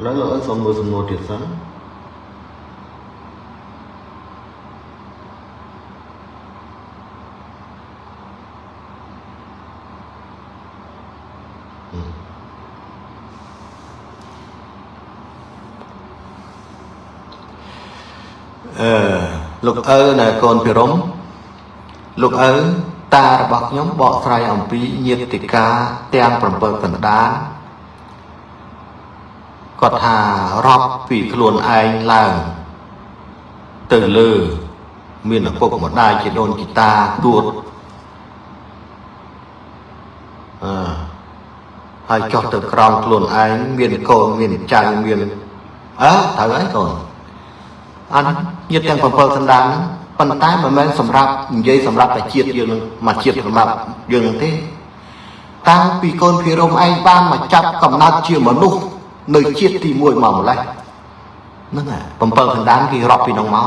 แล้วเราสมมติទៀតសិនលោកឪនៅកូនភិរមលោកឪតារបស់ខ្ញុំបកស្រាយអំពីញាតិកាទាំង7កណ្ដាលគាត់ថារាប់ពីខ្លួនឯងឡើងទៅលើមានឪពុកម្ដាយជាដូនជីតាទួតហើយចុះទៅក្រោមខ្លួនឯងមានកូនមានចៅមានត្រូវហើយកូនអានញាតិទាំង7សន្តានហ្នឹងប៉ុន្តែមិនមែនសម្រាប់និយាយសម្រាប់តែជាតិយើងមកជាតិសម្រាប់យើងហ្នឹងទេតាំងពីកូនភិរមឯងបានមកចាប់កំណត់ជាមនុស្សនៅជាតិទី1មកម្លេះហ្នឹងហើយ7សន្តានគេរាប់ពីនោះមក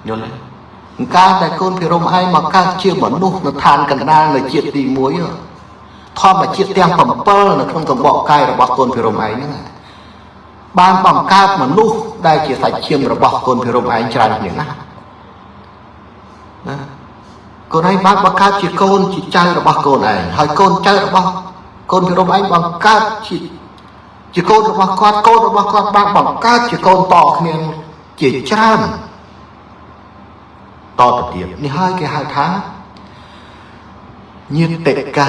យល់ទេកាលតែកូនភិរមឯងមកកើតជាមនុស្សនៅឋានកណ្ដាលនៅជាតិទី1ធម្មជាតិទាំង7នៅក្នុងសម្បកកាយរបស់កូនភិរមឯងហ្នឹងបានបង្កើតមនុស្សដែលជាសាច់ឈាមរបស់កូនភិរមឯងច្រើនគ្នាណាកូនឯងបានបង្កើតជាកូនជាចៅរបស់កូនឯងហើយកូនចៅរបស់កូនភិរមឯងបង្កើតជាកូនរបស់គាត់កូនរបស់គាត់បានបង្កើតជាកូនតគ្នាជាច្រើនតទៅទៀតនេះហើយគេហៅថាញាតិកា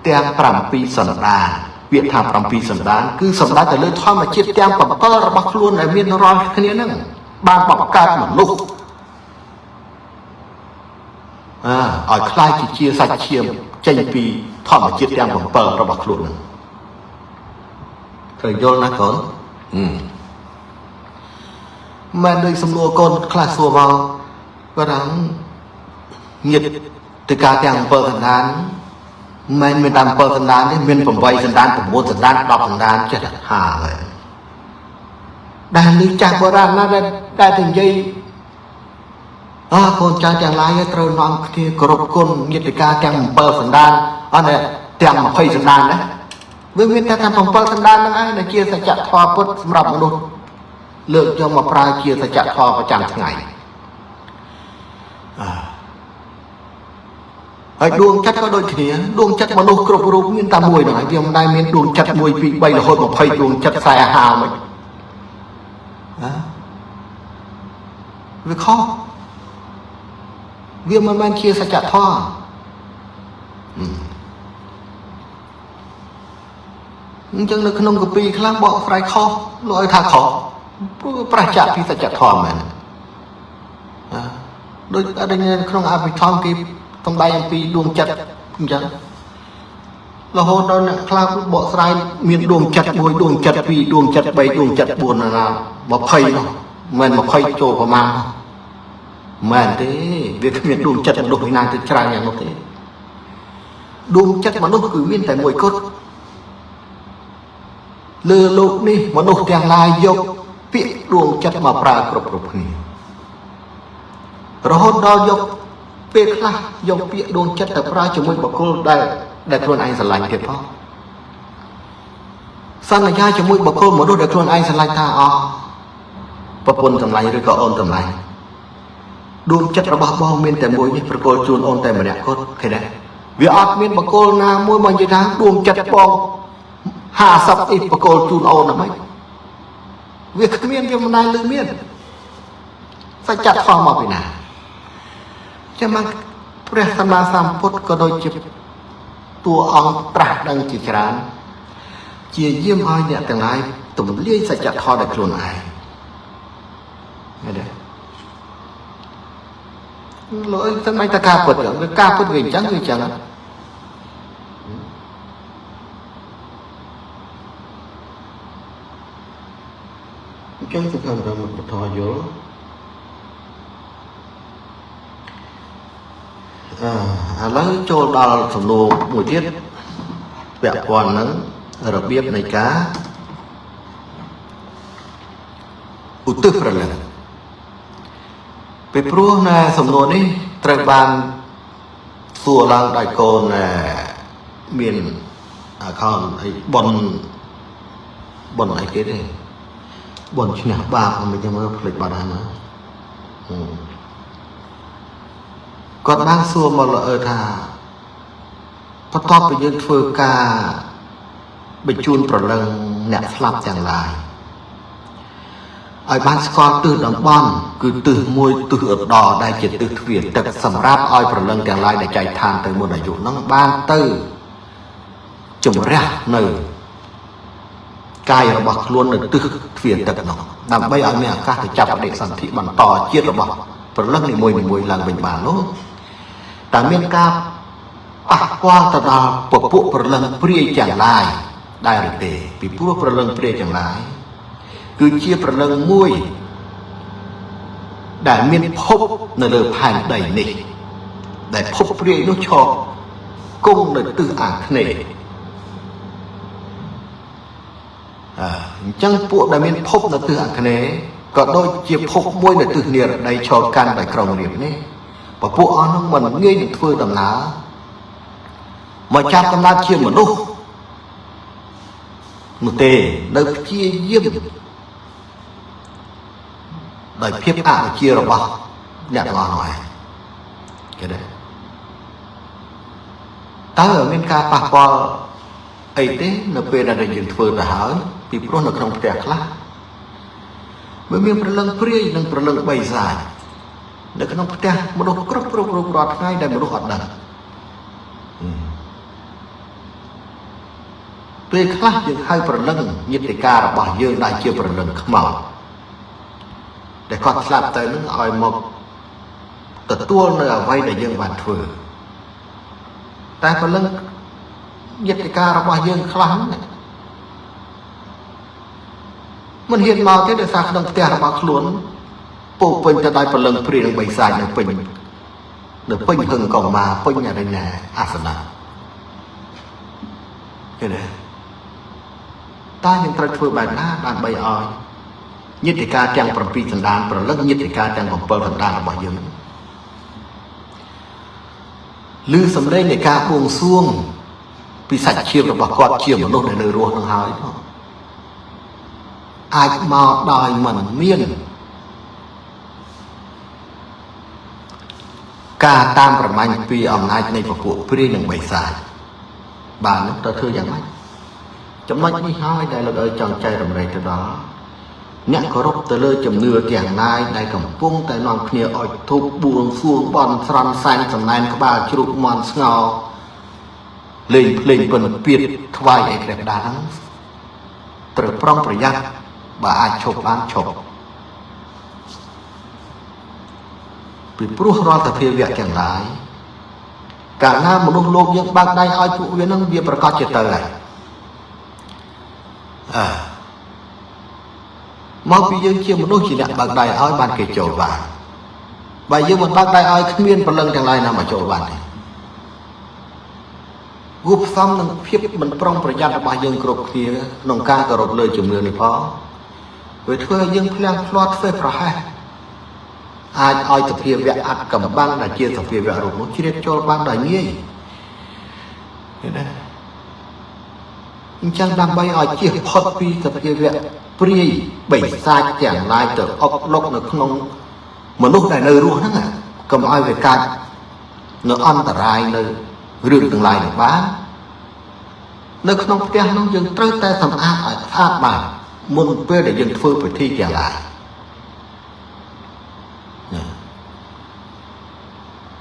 ទាំង7សន្តានពាក្យថា7សន្តានគឺសម្ដៅទៅលើធម្មជាតិទាំង7របស់ខ្លួនដែលមានរាល់គ្នាហ្នឹងបានបង្កើតមនុស្សឲ្យខ្លាយជាសាច់ឈាមចេញពីធម្មជាតិទាំង7របស់ខ្លួនហ្នឹងត្រូវយល់ណាកូនមិនដូចសំណួរកូនខ្លះសួរមកគាត់ថាញាតិកាទាំង7សន្តានមិនមានតាម7សន្តានទេមាន8សន្តាន9សន្តាន10សន្តានចេះហាហើយដែលនេះចាស់បុរាណណាស់ដែលទៅនិយាយកូនចៅទាំងឡាយត្រូវនាំគ្នាគោរពគុណញាតិកាទាំង7សន្តានអត់ទាំង20សន្តានណាវាមានតែតាម7សន្តានហ្នឹងឯងដែលជាសច្ចធម៌ពុទ្ធសម្រាប់មនុស្សលើកយកមកប្រើជាសច្ចធម៌ប្រចាំថ្ងៃហើយដួងចិត្តក៏ដូចគ្នាដួងចិត្តមនុស្សគ្រប់រូបមានតែមួយហ្នឹងហើយវាមិនដែលមានដួងចិត្ត1 2 3រហូត20ដួងចិត្ត40 50មិនវាខុសវាមិនមែនជាសច្ចធម៌អញ្ចឹងនៅក្នុងកាពីខ្លះបកស្រាយខុសលោកឲ្យថាខុសព្រោះប្រឆាំងពីសច្ចធម៌មែនដូចអត់នៅក្នុងអភិធម្មគេតំដៃអំពីដួងចិត្តអញ្ចឹងរហូតដល់អ្នកខ្លះបកស្រាយមានដួងចិត្ត1ដួងចិត្ត2ដួងចិត្ត3ដួងចិត្ត4ណា20នោះមិន20ចូលប្រមាណមែនទេវាគ្មានដួងចិត្តមនុស្សឯណាទៅច្រើនយ៉ាងនោះទេដួងចិត្តមនុស្សគឺមានតែមួយគត់លើលោកនេះមនុស្សទាំងឡាយយកពាក្យដួងចិត្តមកប្រើគ្រប់គ្នារហូតដល់យកពេលខ្លះយកពាក្យដួងចិត្តទៅប្រើជាមួយបុគ្គលដែលខ្លួនឯងស្រឡាញ់ទៀតផងសន្យាជាមួយបុគ្គលមនុស្សដែលខ្លួនឯងស្រឡាញ់ថាប្រពន្ធសម្លាញ់ឬក៏អូនសម្លាញ់ដួងចិត្តរបស់បងមានតែមួយនេះប្រគល់ជូនអូនតែម្នាក់គាត់ឃើញទេវាអត់មានបុគ្គលណាមួយមកនិយាយថាដួងចិត្តបង50អ៊ីប្រគល់ជូនអូនហ្នឹងវាគ្មានវាមិនដែលលឺមានសច្ចធម៌មកពីណាចាំមកព្រះសម្មាសម្ពុទ្ធក៏ដូចជាតួអង្គត្រាស់ដឹងជាច្រើនជាយាមឲ្យអ្នកទាំងឡាយទម្លាយសច្ចធម៌ដោយខ្លួនឯងឃើញទេលោកអើយតែមិនតែការពិតវាការពិតវាអញ្ចឹងវាអញ្ចឹងសង្ឃឹមថាមកបន្តយល់ឥឡូវចូលដល់សំណួរមួយទៀតពាក់ព័ន្ធនឹងរបៀបនៃការឧទ្ទិសប្រលឹងពីព្រោះនៅសំណួរនេះត្រូវបានសួរឡើងដោយកូនមាន account អីបន bồn lại cái đấy bồn chỉ nhà ba mà mình cho mới lịch bà đàn nữa còn đang xua mà lợi thà bắt top với những phơi ca bị chunប្រលឹងអ្នកស្លាប់ទាំងឡាយឲ្យបានស្គាល់ទិសតំបន់គឺទិសមួយទិសឧត្តរដែលជាទិសទ្វារទឹកសម្រាប់ឲ្យប្រលឹងទាំងឡាយដែលចែកឋានទៅមុនអាយុហ្នឹងបានទៅជំរះនៅកាយរបស់ខ្លួននៅទិសទ្វារទឹកហ្នឹងដើម្បីឲ្យមានឱកាសទៅចាប់បដិសន្ធិបន្តជាតិរបស់ប្រលឹងនីមួយៗឡើងវិញបាននោះតែមានការប៉ះពាល់ទៅដល់ពពួកប្រលឹងព្រាយទាំងឡាយដែរឬទេពីព្រោះប្រលឹងព្រាយទាំងឡាយគឺជាប្រលឹងមួយដែលមានភពនៅលើផែនដីនេះដែលភពព្រាយនោះឈរគង់នៅទិសអាគ្នេយ៍អញ្ចឹងពួកដែលមានភពនៅទិសអាគ្នេយ៍ក៏ដូចជាភពមួយនៅទិសនិរដីឈរកាន់ដោយក្រុងរាពណ៍នេះពពួកអស់នោះមិនងាយនឹងធ្វើដំណើរមកចាប់កំណត់ជាមនុស្សនោះទេនៅព្យាយាមដោយភាពអវិជ្ជារបស់អ្នកទាំងអស់នោះឯងគេដែរតើមានការប៉ះពាល់អីទេនៅពេលដែលយើងធ្វើទៅហើយពីព្រោះនៅក្នុងផ្ទះខ្លះវាមានប្រលឹងព្រាយនិងប្រលឹងបីសាយនៅក្នុងផ្ទះមនុស្សគ្រប់រាល់ថ្ងៃដែលមនុស្សអត់ដឹងពេលខ្លះយើងហៅប្រលឹងញាតិការបស់យើងដែលជាប្រលឹងខ្មោចដែលគាត់ស្លាប់ទៅនឹងឲ្យមកទទួលនៅអ្វីដែលយើងបានធ្វើតែប្រលឹងញាតិការបស់យើងខ្លះមិនហ៊ានមកទេដោយសារក្នុងផ្ទះរបស់ខ្លួនពោពេញទៅដោយប្រលឹងព្រាយនិងបិសាចនៅពេញហឹងកុមារពេញអរិញ្ញាអាសនៈឃើញទេតើយើងត្រូវធ្វើបែបណាដើម្បីឲ្យញាតិកាទាំង7សន្តានប្រលឹងញាតិកាទាំង7សន្តានរបស់យើងឮសំឡេងនៃការបួងសួងពីសាច់ឈាមរបស់គាត់ជាមនុស្សដែលនៅរស់នឹងហើយអាចមកដោយមិនមានការតាមប្រមាញ់ពីអំណាចនៃពពួកព្រាយនិងបិសាចបាននោះតើធ្វើយ៉ាងម៉េចចំណុចនេះហើយដែលលោកអើយចង់ចែករំលែកទៅដល់អ្នកគោរពទៅលើជំនឿទាំងឡាយដែលកំពុងតែនាំគ្នាអុជធូបបួងសួងបន់ស្រន់សែនសំណែនក្បាលជ្រូកមន់ស្ងោលេងភ្លេងពិណពាទ្យថ្វាយឯព្រះដាហ្នឹងត្រូវប្រុងប្រយ័ត្នបើអាចឈប់បានឈប់ពីព្រោះរាល់សភាវៈទាំងឡាយកាលណាមនុស្សលោកយើងបើកដៃឲ្យពួកវានឹងវាប្រកាសជាទៅហើយមកពីយើងជាមនុស្សជាអ្នកបើកដៃឲ្យបានគេចូលបានបើយើងមិនបើកដៃឲ្យគ្មានព្រលឹងទាំងឡាយណាមកចូលបានទេគួបផ្សំនឹងភាពមិនប្រុងប្រយ័ត្នរបស់យើងគ្រប់គ្នាក្នុងការគោរពលើជំនឿនេះផងវាធ្វើឲ្យយើងភ្លាំងភ្លាត់ធ្វើប្រហែសអាចឲ្យសភាវៈអត្តកម្បាំងដែលជាសភាវៈរូបនោះជ្រាបចូលបានដោយងាយឃើញទេអញ្ចឹងដើម្បីឲ្យជៀសផុតពីសភាវៈព្រាយបិសាចទាំងឡាយទៅអុកលុកនៅក្នុងមនុស្សដែលនៅរស់ហ្នឹងកុំឲ្យវាកាច់នៅអន្តរាយនៅរឿងទាំងឡាយនឹងបាននៅក្នុងផ្ទះនោះយើងត្រូវតែសម្អាតឲ្យស្អាតបានមុនពេលដែលយើងធ្វើពិធីទាំងឡាយ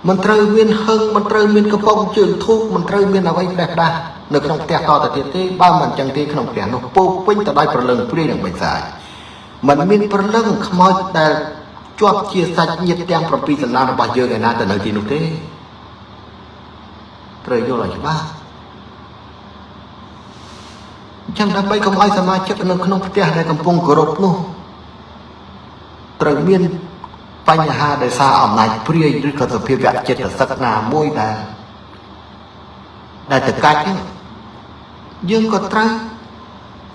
មិនត្រូវមានហឹងមិនត្រូវមានកំប៉ុងជើងធូបមិនត្រូវមានអ្វីផ្ដេសផ្ដាសនៅក្នុងផ្ទះតទៅទៀតទេបើមិនអញ្ចឹងទេក្នុងផ្ទះនោះពោពេញទៅដោយប្រលឹងព្រាយនិងបិសាចមិនមានប្រលឹងខ្មោចដែលជាប់ជាសាច់ញាតិទាំង7សន្តានរបស់យើងឯណាទៅនៅទីនោះទេត្រូវយល់ឲ្យច្បាស់អញ្ចឹងដើម្បីកុំឲ្យសមាជិកនៅក្នុងផ្ទះដែលកំពុងគោរពនោះត្រូវមានបញ្ហាដោយសារអំណាចព្រាយឬក៏សភាវៈចិត្តសិទ្ធណាមួយដែលទៅកាច់យើងក៏ត្រូវ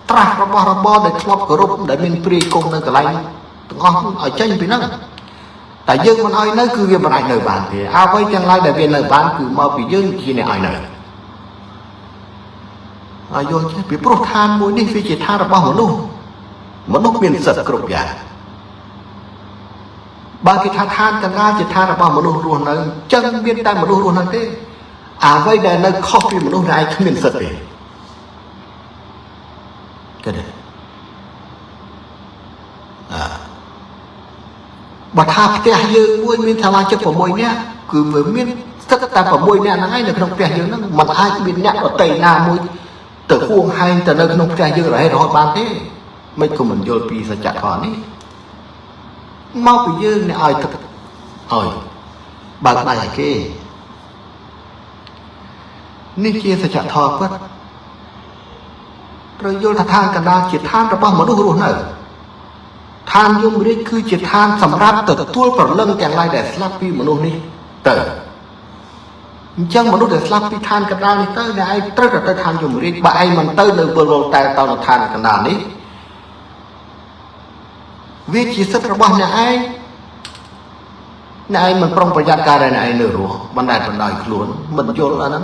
ត្រាស់របស់របរដែលធ្លាប់គោរពដែលមានព្រាយគង់នៅកន្លែងទាំងអស់ឲ្យចេញពីហ្នឹងតែយើងមិនឲ្យនៅគឺវាមិនអាចនៅបានទេអ្វីទាំងឡាយដែលវានៅបានគឺមកពីយើងជាអ្នកឲ្យនៅ យល់ចេះពីព្រោះឋានមួយនេះវាជាឋានរបស់មនុស្សមានសិទ្ធិគ្រប់យ៉ាងបើគេថាឋានកណ្ដាលជាឋានរបស់មនុស្សរស់នៅចឹងមានតែមនុស្សរស់នៅទេអ្វីដែលនៅខុសពីមនុស្សដែលឯងគ្មានសិទ្ធិទេគេទេបើថាផ្ទះយើងមួយមានសមាជិក6នាក់គឺវាមានស្ថិតតែ6នាក់ហ្នឹងឯងនៅក្នុងផ្ទះយើងហ្នឹងมันអាចមានអ្នកដទៃណាមួយទៅហួងហែងទៅនៅក្នុងផ្ទះយើងរហូតបានទេមិនក៏មិនយល់ពីសច្ចធម៌នេះមកពីយើងអ្នកឲ្យទឹកឲ្យបើកដៃឲ្យគេនេះជាសច្ចធម៌ពិតត្រូវយល់ថាឋានកណ្ដាលជាឋានរបស់មនុស្សរស់នៅឋានយមរាជគឺជាឋានសម្រាប់ទទួលព្រលឹងទាំងឡាយដែលស្លាប់ពីមនុស្សនេះទៅអញ្ចឹងមនុស្សដែលស្លាប់ពីឋានកណ្ដាលនេះទៅអ្នកឯងត្រូវទៅឋានយមរាជបើឯងមិនទៅនៅពលតែទៅនៅឋានកណ្ដាលនេះវាជាសិទ្ធិរបស់អ្នកឯងមិនប្រុងប្រយ័ត្នការដែលអ្នកឯងនៅរស់បណ្តែតបណ្ដោយខ្លួនមិនយល់អាហ្នឹង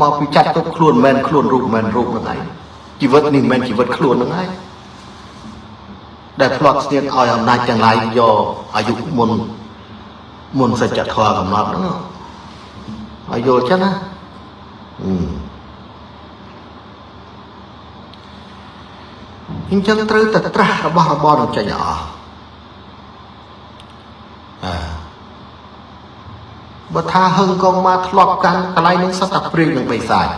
មកពីចាត់ទុកខ្លួនមិនខ្លួនរូបមិនរូបហ្នឹងឯងជីវិតនេះមិនជីវិតខ្លួនហ្នឹងឯងដែលផ្្លាត់ស្នៀតឲ្យអំណាចទាំងឡាយយកអាយុមុនសច្ចធម៌កំណត់ហ្នឹងឲ្យយល់ចឹងណាអញ្ចឹងត្រូវតែត្រាស់របស់របរនឹងចេញអស់បើថាហឹងកងមកធ្លាប់កាន់កន្លែងនឹងសត្វតែព្រាយនឹងបិសាច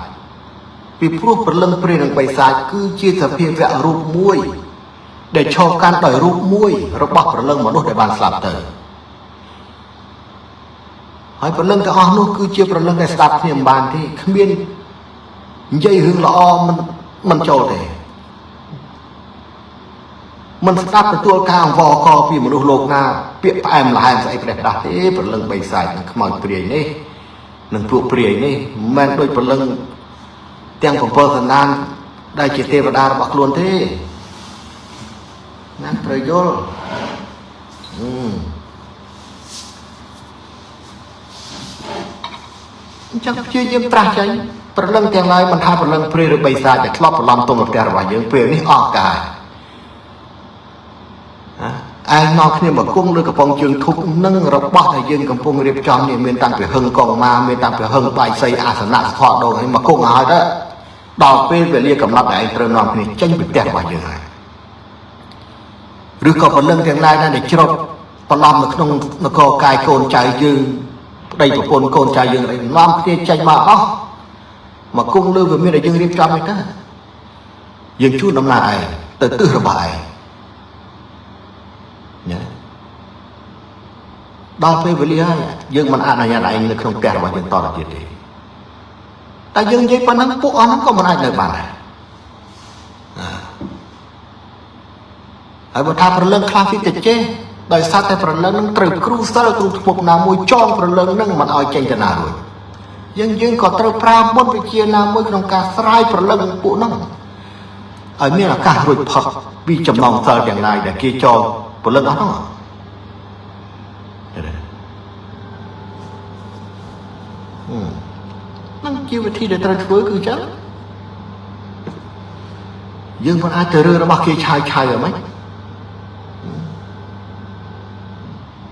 ពីព្រោះព្រលឹងព្រាយនឹងបិសាចគឺជាសភាវៈរូបមួយដែលឈរកាន់ដោយរូបមួយរបស់ព្រលឹងមនុស្សដែលបានស្លាប់ទៅហើយព្រលឹងទាំងអស់នោះគឺជាព្រលឹងដែលស្ដាប់គ្នាមិនបានទេគ្មាននិយាយរឿងល្អមិនចូលទេមិនស្ដាប់ទទួលការអង្វរកពីមនុស្សលោកណាពាក្យផ្អែមល្ហែមស្អីប្រេះផ្ដាស់ទេព្រលឹងបិសាចនឹងខ្មោចព្រាយនេះនឹងពួកព្រាយនេះមិនមែនដូចព្រលឹងទាំង7សន្តានដែលជាទេវតារបស់ខ្លួនទេណាត្រូវយល់អញ្ចឹងព្យាយាមត្រាស់ចេញព្រលឹងទាំងឡាយមិនថាព្រលឹងព្រាយឬបិសាចដែលធ្លាប់ប្រឡំទុំនៅផ្ទះរបស់យើងពេលនេះអស់កាយឯងមកគ្នាមកគង់លើកំពង់ជើងធុកនឹងរបស់ដែលយើងកំពុងរៀបចំនេះមានតាំងពីហឹងកងមកមានតាំងពីហឹងបាយសីអាសនៈស្ថតដូរឲ្យមកគង់ឲ្យទៅដល់ពេលវេលាកំណត់ដែលឯងត្រូវនាំគ្នាចេញពីផ្ទះរបស់យើងហើយឬក៏ព្រលឹងទាំងឡាយដែលជ្រប់បន្លំនៅក្នុងនគរកាយកូនចៅយើងប្តីប្រពន្ធកូនចៅយើងអីនាំគ្នាចេញមកអស់មកគង់លើវាមានតែយើងរៀបចំនេះទៅយើងជួនដំណើរឯងទៅទិសរបស់ឯងដល់ពេលវេលាហើយយើងមិនអនុញ្ញាតឯងនៅក្នុងផ្ទះរបស់យើងតទៅទៀតទេតែយើងនិយាយប៉ុណ្ណឹងពួកអស់ហ្នឹងក៏មិនអាចនៅបានដែរហើយបើថាព្រលឹងខ្លះទីតិចទេដោយសារតែព្រលឹងហ្នឹងត្រូវគ្រូសិលគ្រូធ្មប់ណាមួយចងព្រលឹងហ្នឹងមិនឲ្យចេញទៅណារួចយើងក៏ត្រូវប្រើមុនវិជាណាមួយក្នុងការស្រាយព្រលឹងពួកហ្នឹងឲ្យមានឱកាសរួចផុតពីចំណងសិលទាំងឡាយដែលគេចងព្រលឹងអស់ហ្នឹងនឹងជាវិធីដែលត្រូវធ្វើគឺចឹងយើងមិនអាចទៅរើរបស់គេឆាយអ្ហ្មង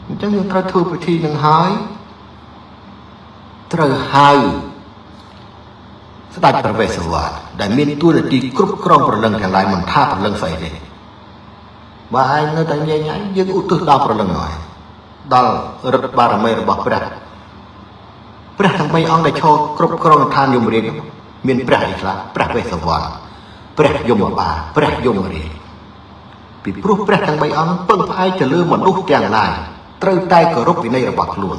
អញ្ចឹងយើងត្រូវធ្វើពិធីនឹងហើយត្រូវហៅស្ដេចព្រះវេស្សវរដែលមានតួនាទីគ្រប់គ្រងព្រលឹងទាំងឡាយមិនថាព្រលឹងស្អីទេបើឯងនៅតែញ៉ៃញ៉ៃយើងឧទ្ទិសដល់ព្រលឹងហើយដល់ឫទ្ធិបារមីរបស់ព្រះទាំង3អង្គដែលឈរគ្រប់គ្រងឋានយមរាជមានព្រះអីខ្លះព្រះវេស្សវរព្រះយមបាលព្រះយមរាជពីព្រោះព្រះទាំង3អង្គពឹងផ្អែកទៅលើមនុស្សទាំងឡាយត្រូវតែគោរពវិន័យរបស់ខ្លួន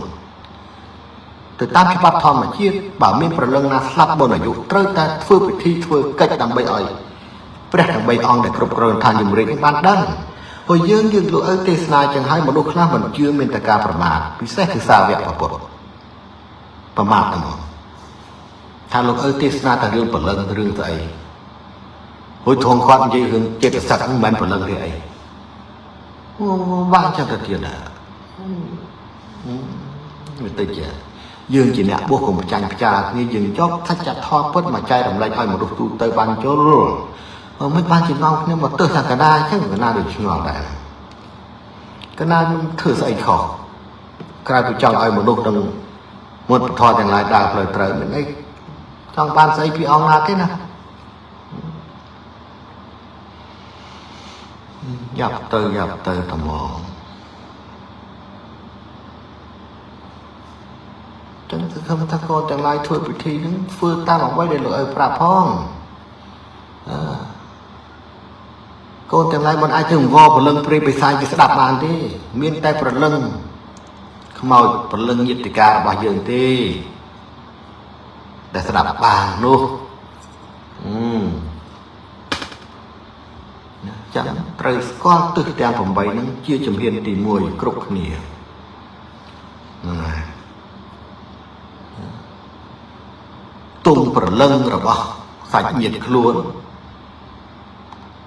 ទៅតាមច្បាប់ធម្មជាតិបើមានព្រលឹងណាស្លាប់មុនអាយុត្រូវតែធ្វើពិធីធ្វើកិច្ចដើម្បីឲ្យព្រះទាំង3អង្គដែលគ្រប់គ្រងឋានយមរាជបានដឹងព្រោះយើងលោកឪទេសនាចឹងហើយមនុស្សខ្លះមិនជឿមានតែការប្រមាថពិសេសគឺសាវកពុទ្ធប្រមាថតែមកថាលោកឪទេសនាតែរឿងព្រលឹងរឿងស្អីហួយធំគាត់និយាយរឿងចិត្តសឹកមិនមែនព្រលឹងទេអីអូវាចឹងទៅទៀតណាវាតិច dương chỉ nè buộc cùng tranh trà như dừng chót thắt chặt thọ bớt mà chay làm lại ai một đục tu tới ban chỗ rồi mấy ban chỉ ngon nhưng mà tôi thằng cái na chắc cái na được ngọt đấy cái na thử dậy khó cái tôi chọn ai một đục đằng một thọ chẳng lại đào lời trời mình ấy trong ban xây bị ông na thế nào gặp tới tầm mò chẳng không thằng con chẳng lại thôi bị thi đứng phương ta bằng quay để lựa prap phong con chẳng lại bọn ai thường vo của lưng pre bị sai cái sẽ đạp bàn đi miên tay của lưng không màu của lưng nhiệt cả bao giờ đi để sẽ đạp bàn luôn chẳng trời con từ trang phòng bày nó chia chùm hiền tỉ mùi cục nỉa tung bờ lưng rồi bỏ sạch nhiệt luôn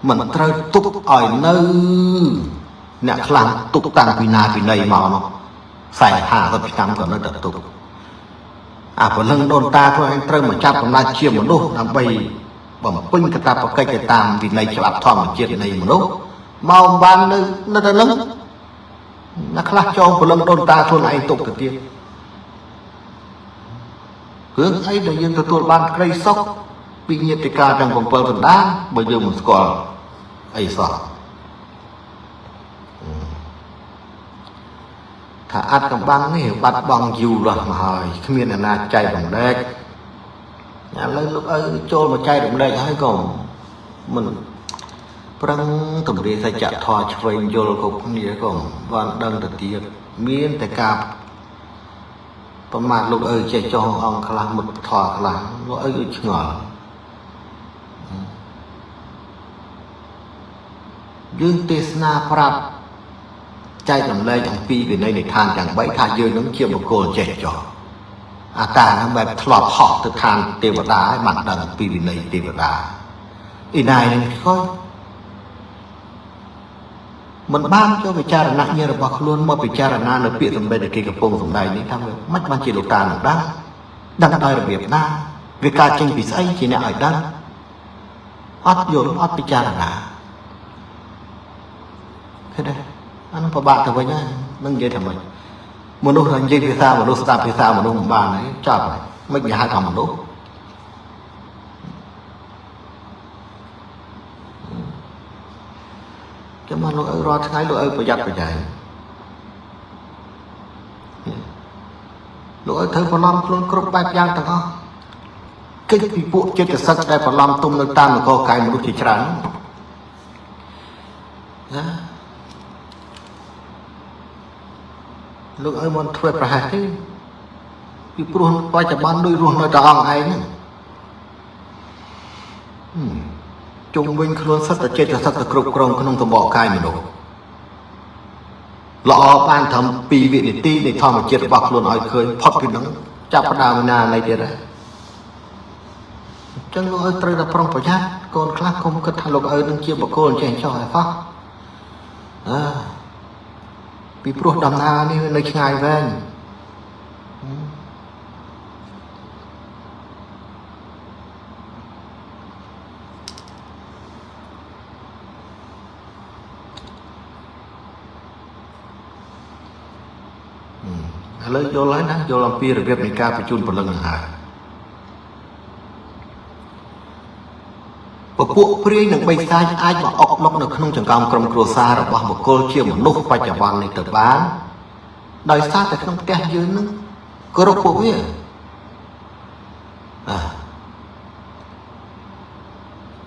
mình trời túc ở nơi nè làm túc tăng vì na vì này mà nó xài hà và bị nằm của nó đợt túc bờ lưng đồn ta thôi anh trời mà chạm còn là chia một đô làm bày bằng pin cái ta có cây cái tam vì này cho áp thòng một chuyện này một lúc mau ban nó đã lớn nó khác cho của lâm đôn ta thôi này tục cái tiên hướng ấy là dân tôi ban cây sóc bị nhiệt thì cả trong vòng bờ đá bây giờ một score ấy sao thà ăn cầm băng này bắt bằng dù rồi mà hỏi không biết là na chạy bằng đếch nhà lên lúc ấy trôi mà chạy động đếch hay còn mình prang tụm đi sai chặt thò chơi vô cục như còn van đăng thật tiệt miên tại cạpประมาณ lúc ấy chạy cho ông khá một thò là lúc ấy ngờ dương tê na prap chạy động lên chẳng pi về đây để than chẳng bẫy than dương nó chia một cô chạy cho ta nóแบบถลอกหอกtừ than เทวดา ให้มันดังปีวินัย เทวดา อีนายนี่ค่อยmình ban cho về cha là như là bọc luôn mà về cha là nó bị tầm bề để kia cái phong tổng này ní tham rồi mắt ban chỉ lục tàn được đang đây là việc na về ca tranh bị say chỉ là ở đang ót vô lúc ót về cha là thế đây anh phải bạn thôi với nhá nâng dây thầm mình một lúc hành dây phía sau một lúc start phía sau một lúc bàn ấy chả phải mấy người hai thằng một lúc cho mà lỗi rồi thay lỗi phải giặt phải chạy lỗi thấy phần lâm luôn cướp bạch giang thằng con cái bị buộc chết cái sắc đây phần lâm tung nơi tam là có cái một lúc thì trắng lỗi muốn thuê phải hạt thế bị buồn quay chậm ban đôi ruộng nơi tròn ấy nữa chung quanh luôn sắt là chết là sắt là cục còng không thể bỏ cài mình đâu lọ ban thầm pi vị để ti để thò một chết bọc luôn hỏi khơi phật cái nắng chắp đào na này thế đấy chân lỗi trời là phong phải nhát con khác không có thằng lộc ơi đừng chia bỏ con chèn cho phải phát bị pro đầm na đi nơi ngày về lấy vô lấy nó vô làm pi rồi việc này ca phải chun một lần hả và cuộc pria những bay sai ai mà ọc lóc được không chẳng cao cầm cua xa rồi bỏ một cô chia một lúc phải trả bằng này tự bán đời xa thì không kẹt dưới nữa có đâu phụ ấy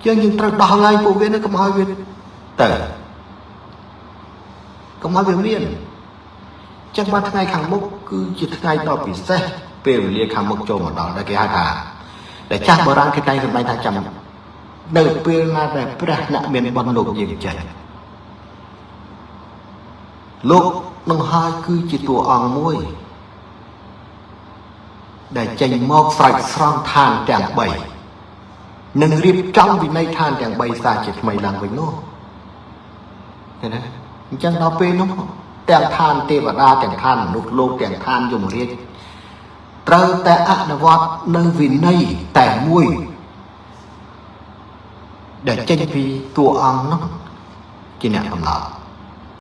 chứ nhưng trời đỏ ngay phụ viên nó không hỏi viên tờ không hỏi viên miền chẳng bao ngày kháng mốc cứ chỉ ngày đó bị xe về liệt kháng mốc cho một đó là cái hai thà để chắc bờ ran cái tay rồi bay thà chậm đời về là để bữa nạn miền bần lục gì chạy lúc nông hai cứ chỉ tụ ong môi để tranh mốc sạch xong than chẳng bày nâng riêng trong vì nay than chẳng bày xa chỉ mày làm với nó thế đấy chẳng đó về nó แต่งทานเทวดาแต่งทานนุกโลกแต่งทานยมเรียก ត្រូវតែអនុវត្តនៅវិន័យតែមួយដែលចេញពីតួអង្គនោះជាអ្នកកំណត់